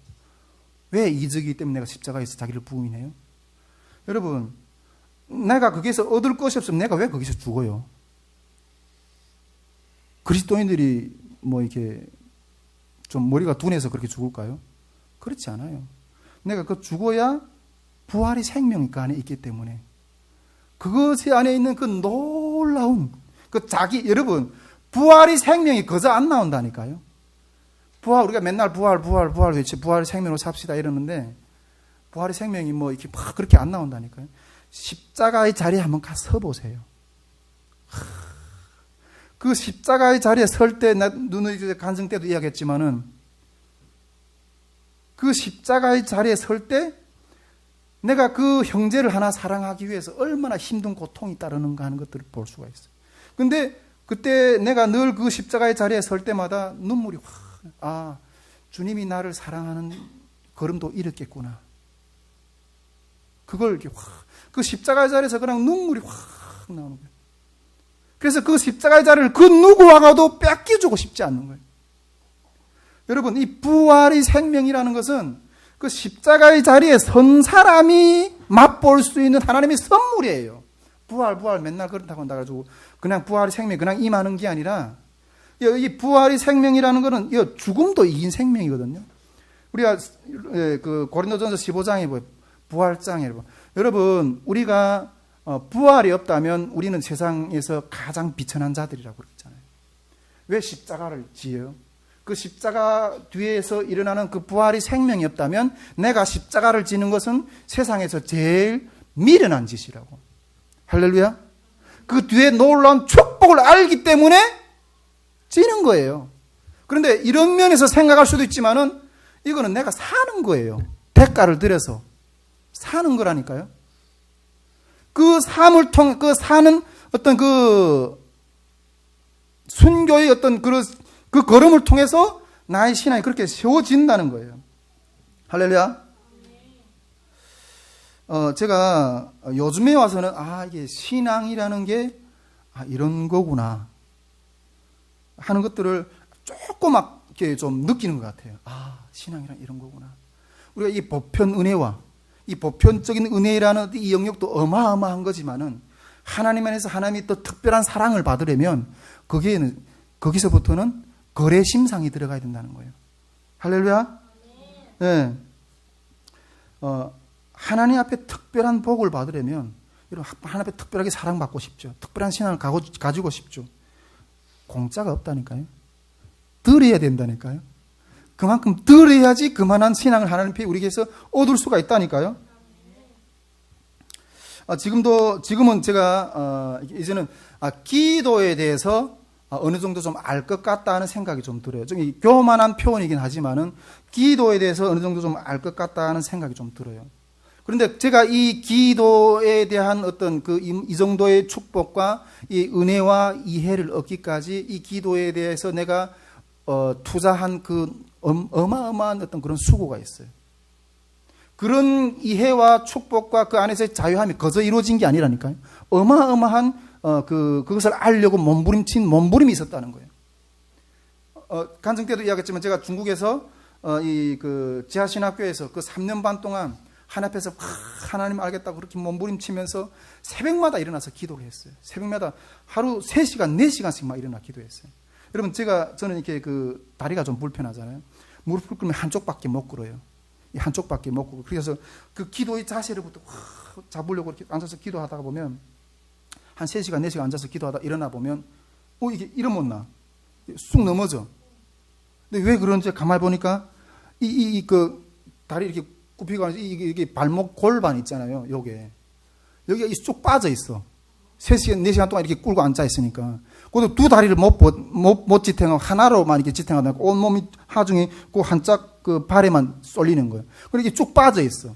Speaker 1: 왜 이기적이기 때문에 내가 십자가에서 자기를 부인해요? 여러분, 내가 거기서 얻을 것이 없으면 내가 왜 거기서 죽어요? 그리스도인들이 뭐 이렇게 좀 머리가 둔해서 그렇게 죽을까요? 그렇지 않아요. 내가 그 죽어야 부활이 생명이 그 안에 있기 때문에, 그것이 안에 있는 그 놀라운 그 여러분, 부활이 생명이 거저 안 나온다니까요. 우리가 맨날 부활 외치, 부활이 생명으로 삽시다 이러는데, 부활이 생명이 뭐 이렇게 막 그렇게 안 나온다니까요. 십자가의 자리에 한번 가서 서보세요. 그 십자가의 자리에 설 때, 눈의 간증 때도 이야기했지만은, 그 십자가의 자리에 설 때, 내가 그 형제를 하나 사랑하기 위해서 얼마나 힘든 고통이 따르는가 하는 것들을 볼 수가 있어요. 근데 그때 내가 늘 그 십자가의 자리에 설 때마다 눈물이 주님이 나를 사랑하는 걸음도 이렇겠구나. 그걸 이렇게 그 십자가의 자리에서 그냥 눈물이 확 나오는 거예요. 그래서 그 십자가의 자리를 그 누구와가도 뺏겨주고 싶지 않는 거예요. 여러분, 이 부활의 생명이라는 것은 그 십자가의 자리에 선 사람이 맛볼 수 있는 하나님의 선물이에요. 부활 맨날 그렇다고 한다가지고 그냥 부활의 생명이 그냥 임하는 게 아니라, 이 부활의 생명이라는 것은 이 죽음도 이긴 생명이거든요. 우리가 그 고린도전서 15장에 보여, 부활장이라고. 여러분, 우리가 부활이 없다면 우리는 세상에서 가장 비천한 자들이라고 그랬잖아요. 왜 십자가를 지어요? 그 십자가 뒤에서 일어나는 그 부활이 생명이 없다면 내가 십자가를 지는 것은 세상에서 제일 미련한 짓이라고. 할렐루야. 그 뒤에 놀라운 축복을 알기 때문에 지는 거예요. 그런데 이런 면에서 생각할 수도 있지만은 이거는 내가 사는 거예요. 대가를 들여서 사는 거라니까요. 그 삶을 통해, 그 사는 어떤 그 순교의 어떤 그 걸음을 통해서 나의 신앙이 그렇게 세워진다는 거예요. 할렐루야. 제가 요즘에 와서는 이게 신앙이라는 게 이런 거구나 하는 것들을 조금 막 이렇게 좀 느끼는 것 같아요. 신앙이란 이런 거구나. 우리가 이 보편 은혜와 이 보편적인 은혜라는 이 영역도 어마어마한 거지만은 하나님 안에서 하나님이 또 특별한 사랑을 받으려면 거기서부터는 거래 심상이 들어가야 된다는 거예요. 할렐루야. 네. 하나님 앞에 특별한 복을 받으려면 여러분, 하나님 앞에 특별하게 사랑받고 싶죠. 특별한 신앙을 가지고 싶죠. 공짜가 없다니까요. 들어야 된다니까요. 그만큼 들어야지 그만한 신앙을 하나님 앞에 우리에게서 얻을 수가 있다니까요. 지금은 제가, 이제는, 기도에 대해서 어느 정도 좀 알 것 같다는 생각이 좀 들어요. 좀 교만한 표현이긴 하지만은, 기도에 대해서 어느 정도 좀 알 것 같다는 생각이 좀 들어요. 그런데 제가 이 기도에 대한 어떤 이 정도의 축복과 이 은혜와 이해를 얻기까지 이 기도에 대해서 내가, 투자한 어마어마한 어떤 그런 수고가 있어요. 그런 이해와 축복과 그 안에서의 자유함이 거저 이루어진 게 아니라니까요. 어마어마한 그것을 알려고 몸부림이 있었다는 거예요. 간증 때도 이야기했지만 제가 중국에서 지하신학교에서 그 3년 반 동안 하나님 앞에서 하나님 알겠다고 그렇게 몸부림치면서 새벽마다 일어나서 기도를 했어요. 새벽마다 하루 3시간, 4시간씩 막 일어나 기도했어요. 여러분, 저는 이렇게 다리가 좀 불편하잖아요. 무릎을 꿇으면 한쪽밖에 못 꿇어요. 한쪽밖에 못 꿇고. 그래서 그 기도의 자세를부터 잡으려고 이렇게 앉아서 기도하다가 보면 한 3시간, 4시간 앉아서 기도하다 일어나 보면 이게 이러면 나. 쑥 넘어져. 근데 왜 그런지 가만히 보니까 다리 이렇게 굽히고 이게 발목 골반 있잖아요. 여기가 쭉 빠져 있어. 3시간, 4시간 동안 이렇게 꿇고 앉아 있으니까. 그것도 두 다리를 못 지탱하고 하나로만 이렇게 지탱하다 보니까 온몸이 하중에 그 한짝 발에만 쏠리는 거예요. 그렇게 쭉 빠져 있어.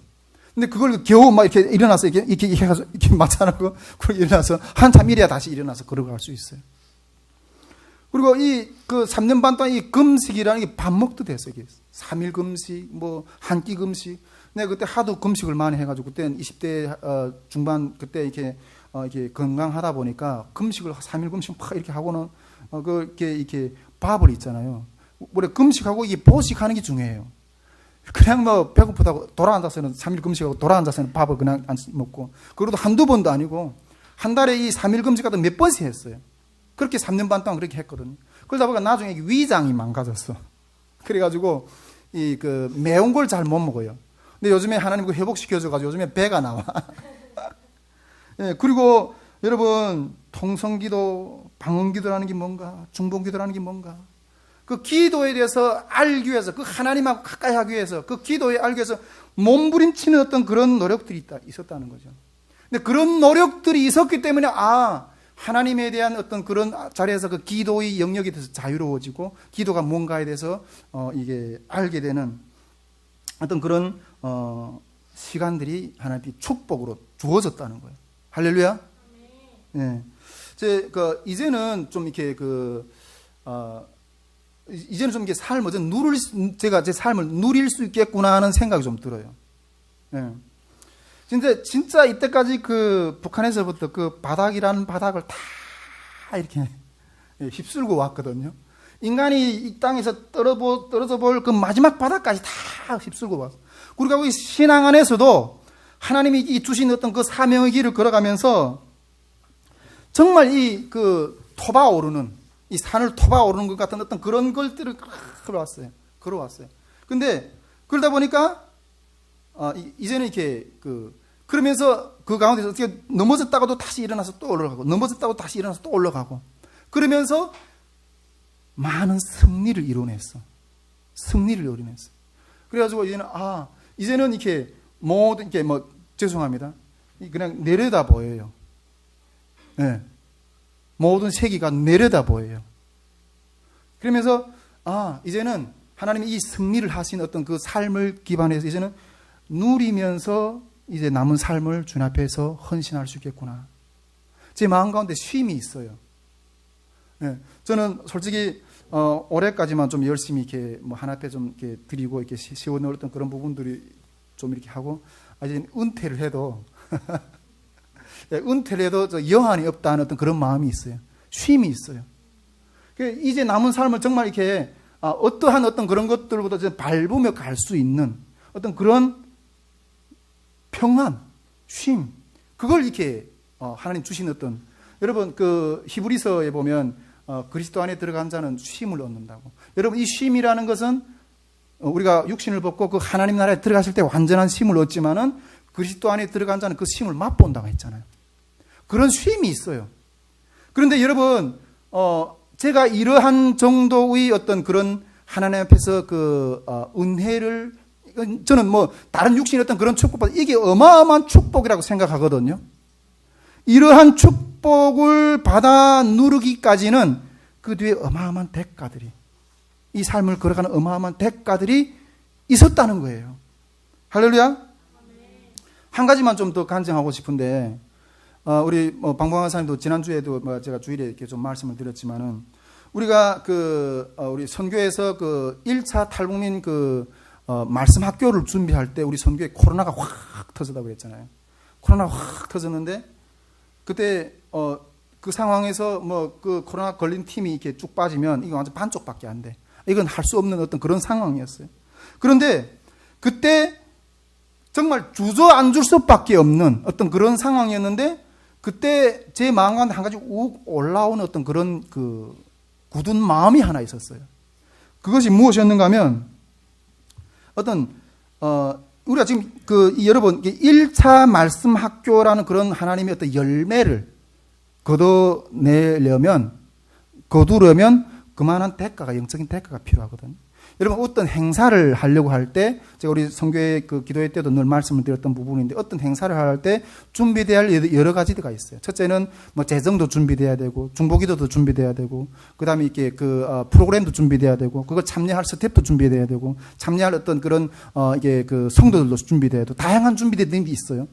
Speaker 1: 근데 그걸 겨우 막 이렇게 일어나서 이렇게 맞춰놓고, 그렇게 일어나서 한참 일해야 다시 일어나서 걸어갈 수 있어요. 그리고 3년 반 동안 이 금식이라는 게 밥 먹듯 했어요. 3일 금식, 한 끼 금식. 내가 그때 하도 금식을 많이 해가지고, 그때는 20대 중반, 그때 이렇게 건강하다 보니까 금식을 3일 금식 막 이렇게 하고는, 이렇게 밥을 있잖아요. 원래 금식하고 이게 보식하는 게 중요해요. 그냥 배고프다고 돌아앉아서는 3일 금식하고 돌아앉아서는 밥을 그냥 안 먹고, 그래도 한두 번도 아니고 한 달에 이 3일 금식 같은 몇 번씩 했어요. 그렇게 3년 반 동안 그렇게 했거든요. 그러다 보니까 나중에 위장이 망가졌어. 그래가지고 매운 걸 잘 못 먹어요. 근데 요즘에 하나님 회복시켜줘가지고 요즘에 배가 나와. 예, 그리고 여러분, 통성기도, 방언기도라는 게 뭔가, 중봉기도라는 게 뭔가, 그 기도에 대해서 알기 위해서, 그 하나님하고 가까이 하기 위해서, 그 기도에 알기 위해서 몸부림치는 어떤 그런 노력들이 있었다는 거죠. 근데 그런 노력들이 있었기 때문에, 하나님에 대한 어떤 그런 자리에서 그 기도의 영역에 대해서 자유로워지고, 기도가 뭔가에 대해서, 이게 알게 되는 어떤 그런, 시간들이 하나님의 축복으로 주어졌다는 거예요. 할렐루야? 네. 이제는 좀 이렇게 이제는 좀 이렇게 삶을 제가 제 삶을 누릴 수 있겠구나 하는 생각이 좀 들어요. 네. 진짜 이때까지 북한에서부터 바닥이라는 바닥을 다 이렇게 휩쓸고 왔거든요. 인간이 이 땅에서 떨어져 볼 그 마지막 바닥까지 다 휩쓸고 왔어. 그리고 이 신앙 안에서도 하나님이 주신 어떤 그 사명의 길을 걸어가면서 정말 이 산을 토바오르는 것 같은 어떤 그런 것들을 걸어왔어요. 근데 그러다 보니까 이제는 이렇게 그러면서 그 가운데서 어떻게 넘어졌다가도 다시 일어나서 또 올라가고, 넘어졌다고 다시 일어나서 또 올라가고, 그러면서 많은 승리를 이뤄냈어. 그래가지고 이제는 이렇게 모든 게 죄송합니다. 그냥 내려다 보여요. 네. 모든 세계가 내려다 보여요. 그러면서 이제는 하나님이 이 승리를 하신 어떤 그 삶을 기반해서 이제는 누리면서 이제 남은 삶을 주님 앞에서 헌신할 수 있겠구나. 제 마음 가운데 쉼이 있어요. 네. 저는 솔직히 올해까지만 좀 열심히 이렇게 하나 앞에 좀 이렇게 드리고 이렇게 세워놓았던 그런 부분들이 좀 이렇게 하고, 이제 은퇴를 해도 여한이 없다는 어떤 그런 마음이 있어요. 쉼이 있어요. 이제 남은 삶을 정말 이렇게 어떠한 어떤 그런 것들보다 밟으며 갈 수 있는 어떤 그런 평안, 쉼, 그걸 이렇게 하나님 주신 어떤, 여러분 히브리서에 보면 그리스도 안에 들어간 자는 쉼을 얻는다고. 여러분, 이 쉼이라는 것은 우리가 육신을 벗고 그 하나님 나라에 들어가실 때 완전한 쉼을 얻지만은 그리스도 안에 들어간 자는 그 쉼을 맛본다고 했잖아요. 그런 쉼이 있어요. 그런데 여러분, 제가 이러한 정도의 어떤 그런 하나님 앞에서 은혜를, 저는 뭐 다른 육신의 어떤 그런 축복보다 이게 어마어마한 축복이라고 생각하거든요. 이러한 축복을 받아 누르기까지는 그 뒤에 어마어마한 대가들이, 이 삶을 걸어가는 어마어마한 대가들이 있었다는 거예요. 할렐루야. 한 가지만 좀 더 간증하고 싶은데, 우리 방광환 사님도 지난주에도 제가 주일에 이렇게 좀 말씀을 드렸지만은, 우리가 우리 선교에서 1차 탈북민 말씀 학교를 준비할 때 우리 선교에 코로나가 확 터졌다고 그랬잖아요. 코로나가 확 터졌는데, 그때 그 상황에서 코로나 걸린 팀이 이렇게 쭉 빠지면 이거 완전 반쪽밖에 안 돼. 이건 할 수 없는 어떤 그런 상황이었어요. 그런데 그때 정말 주저앉을 수밖에 없는 어떤 그런 상황이었는데, 그때 제 마음 가운데 한 가지 욱 올라오는 어떤 그런 굳은 마음이 하나 있었어요. 그것이 무엇이었는가 하면, 우리가 지금 여러분 1차 말씀 학교라는 그런 하나님의 어떤 열매를 거두려면 그만한 대가가, 영적인 대가가 필요하거든요. 여러분, 어떤 행사를 하려고 할 때, 제가 우리 선교회 기도회 때도 늘 말씀을 드렸던 부분인데, 어떤 행사를 할 때 준비돼야 할 여러 가지가 있어요. 첫째는 재정도 준비돼야 되고, 중보기도도 준비돼야 되고, 그 다음에 이렇게 프로그램도 준비돼야 되고, 그걸 참여할 스태프도 준비돼야 되고, 참여할 어떤 그런 성도들도 준비돼야 되고, 다양한 준비된 게 있어요.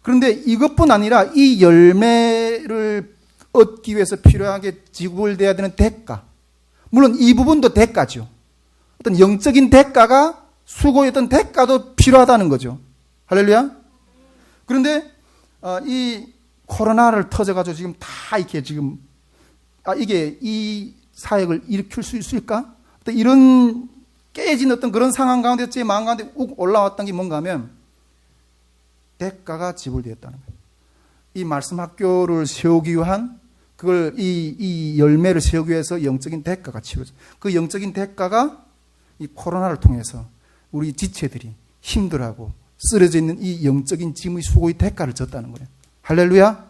Speaker 1: 그런데 이것뿐 아니라 이 열매를 얻기 위해서 필요하게 지불돼야 되는 대가, 물론 이 부분도 대가죠. 어떤 영적인 대가가, 수고의 어떤 대가도 필요하다는 거죠. 할렐루야. 그런데 이 코로나를 터져가지고 지금 다 이렇게 지금 이게 이 사역을 일으킬 수 있을까? 어떤 이런 깨진 어떤 그런 상황 가운데 제 마음 가운데 욱 올라왔던 게 뭔가 하면 대가가 지불되었다는 거예요. 이 말씀 학교를 세우기 위한 그걸 이 열매를 세우기 위해서 영적인 대가가 치러져. 그 영적인 대가가 이 코로나를 통해서 우리 지체들이 힘들어하고 쓰러져 있는 이 영적인 짐의 수고의 대가를 졌다는 거예요. 할렐루야.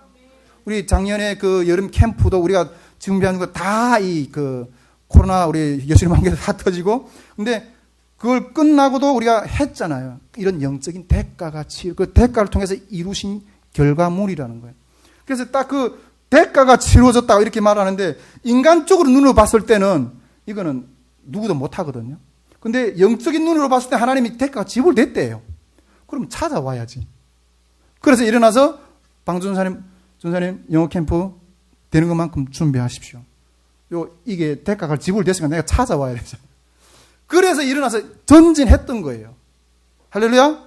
Speaker 1: 우리 작년에 여름 캠프도 우리가 준비하는 거 다 코로나 우리 예수님 관계도 다 터지고, 근데 그걸 끝나고도 우리가 했잖아요. 이런 영적인 대가가 그 대가를 통해서 이루신 결과물이라는 거예요. 그래서 딱 대가가 치러졌다고 이렇게 말하는데, 인간적으로 눈으로 봤을 때는 이거는 누구도 못 하거든요. 근데 영적인 눈으로 봤을 때 하나님이 대가가 지불됐대요. 그럼 찾아와야지. 그래서 일어나서 전사님 영어 캠프 되는 것만큼 준비하십시오. 이게 대가가 지불됐으니까 내가 찾아와야 되죠. 그래서 일어나서 전진했던 거예요. 할렐루야. 네.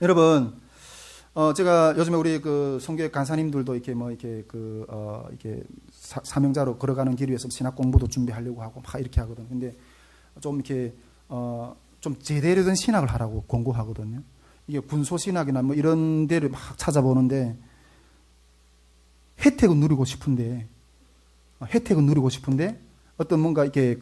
Speaker 1: 여러분, 제가 요즘에 우리 선교회 간사님들도 이렇게 사명자로 걸어가는 길 위해서 신학 공부도 준비하려고 하고 막 이렇게 하거든요. 근데 좀 이렇게 좀 제대로 된 신학을 하라고 권고하거든요. 이게 군소 신학이나 이런 데를 막 찾아보는데, 혜택은 누리고 싶은데 어떤 뭔가 이렇게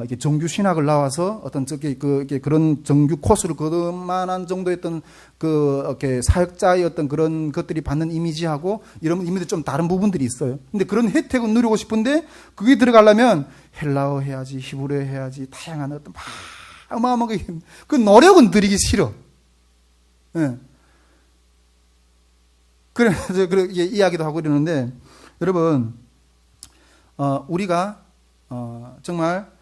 Speaker 1: 이게 정규 신학을 나와서 어떤 그런 정규 코스를 거듭만한 정도의 어떤 이렇게 사역자의 어떤 그런 것들이 받는 이미지하고 이런 이미지 좀 다른 부분들이 있어요. 근데 그런 혜택은 누리고 싶은데, 그게 들어가려면 헬라어 해야지, 히브리어 해야지, 다양한 어떤 어마어마하게 그 노력은 들이기 싫어. 예. 그래서 그렇게 이야기도 하고 이러는데, 여러분, 우리가 정말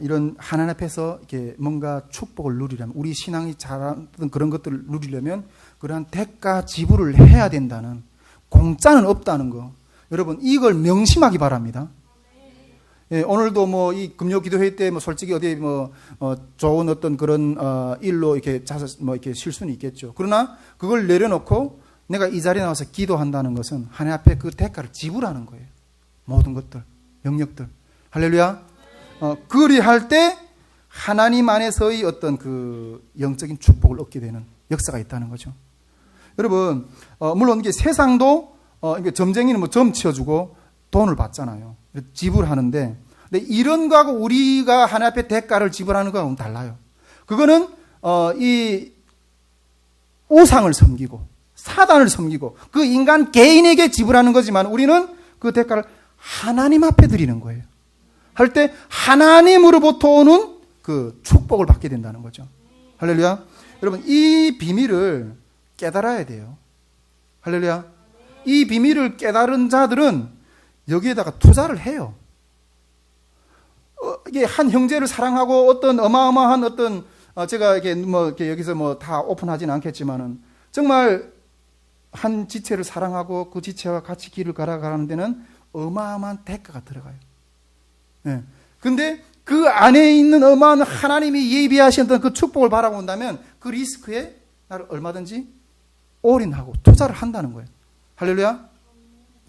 Speaker 1: 이런 하나님 앞에서 이렇게 뭔가 축복을 누리려면, 우리 신앙이 잘하는 그런 것들을 누리려면 그러한 대가 지불을 해야 된다는, 공짜는 없다는 거, 여러분 이걸 명심하기 바랍니다. 예, 오늘도 이 금요 기도회 때 솔직히 어디 좋은 어떤 그런 일로 이렇게 이렇게 쉴 수는 있겠죠. 그러나 그걸 내려놓고 내가 이 자리에 나와서 기도한다는 것은 하나님 앞에 그 대가를 지불하는 거예요. 모든 것들, 영역들. 할렐루야. 그리할 때 하나님 안에서의 어떤 영적인 축복을 얻게 되는 역사가 있다는 거죠. 여러분, 물론 이게 세상도 이게 점쟁이는 점 치워주고 돈을 받잖아요. 지불하는데, 근데 이런 거하고 우리가 하나님 앞에 대가를 지불하는 거하고는 달라요. 그거는 이 우상을 섬기고 사단을 섬기고 그 인간 개인에게 지불하는 거지만 우리는 그 대가를 하나님 앞에 드리는 거예요. 할 때 하나님으로부터 오는 그 축복을 받게 된다는 거죠. 할렐루야. 여러분, 이 비밀을 깨달아야 돼요. 할렐루야. 이 비밀을 깨달은 자들은 여기에다가 투자를 해요. 이게 한 형제를 사랑하고 어떤 어마어마한 어떤 제가 이렇게 이렇게 여기서 다 오픈하지는 않겠지만은 정말 한 지체를 사랑하고 그 지체와 같이 길을 걸어가는 데는 어마어마한 대가가 들어가요. 예. 근데 그 안에 있는 어마어마한 하나님이 예비하신 그 축복을 바라본다면 그 리스크에 나를 얼마든지 올인하고 투자를 한다는 거예요. 할렐루야.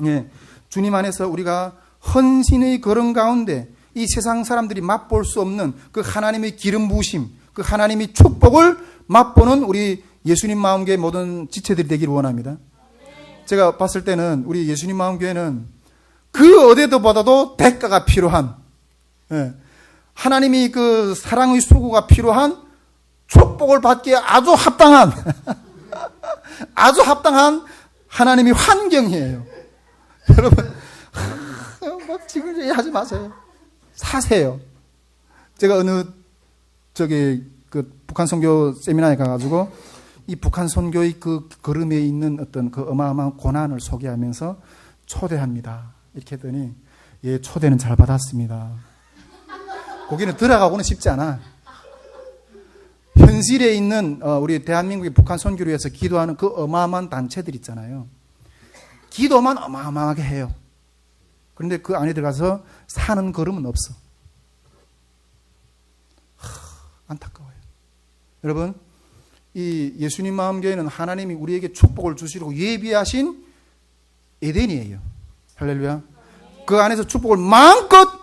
Speaker 1: 예. 주님 안에서 우리가 헌신의 걸음 가운데 이 세상 사람들이 맛볼 수 없는 그 하나님의 기름 부으심, 그 하나님의 축복을 맛보는 우리 예수님 마음교회 모든 지체들이 되기를 원합니다. 제가 봤을 때는 우리 예수님 마음교회는 그 어디에도 보다도 대가가 필요한, 예. 하나님이 그 사랑의 수고가 필요한 축복을 받기에 아주 합당한 아주 합당한 하나님의 환경이에요. 여러분, 막 지금 얘기하지 마세요. 사세요. 제가 어느 그 북한 선교 세미나에 가가지고 이 북한 선교의 그 걸음에 있는 어떤 그 어마어마한 고난을 소개하면서 초대합니다. 이렇게 했더니 예, 초대는 잘 받았습니다. 거기는 들어가고는 쉽지 않아. 현실에 있는 우리 대한민국의 북한 선교를 위해서 기도하는 그 어마어마한 단체들 있잖아요. 기도만 어마어마하게 해요. 그런데 그 안에 들어가서 사는 걸음은 없어. 안타까워요. 여러분, 이 예수님 마음교회는 하나님이 우리에게 축복을 주시려고 예비하신 에덴이에요. 할렐루야. 그 안에서 축복을 마음껏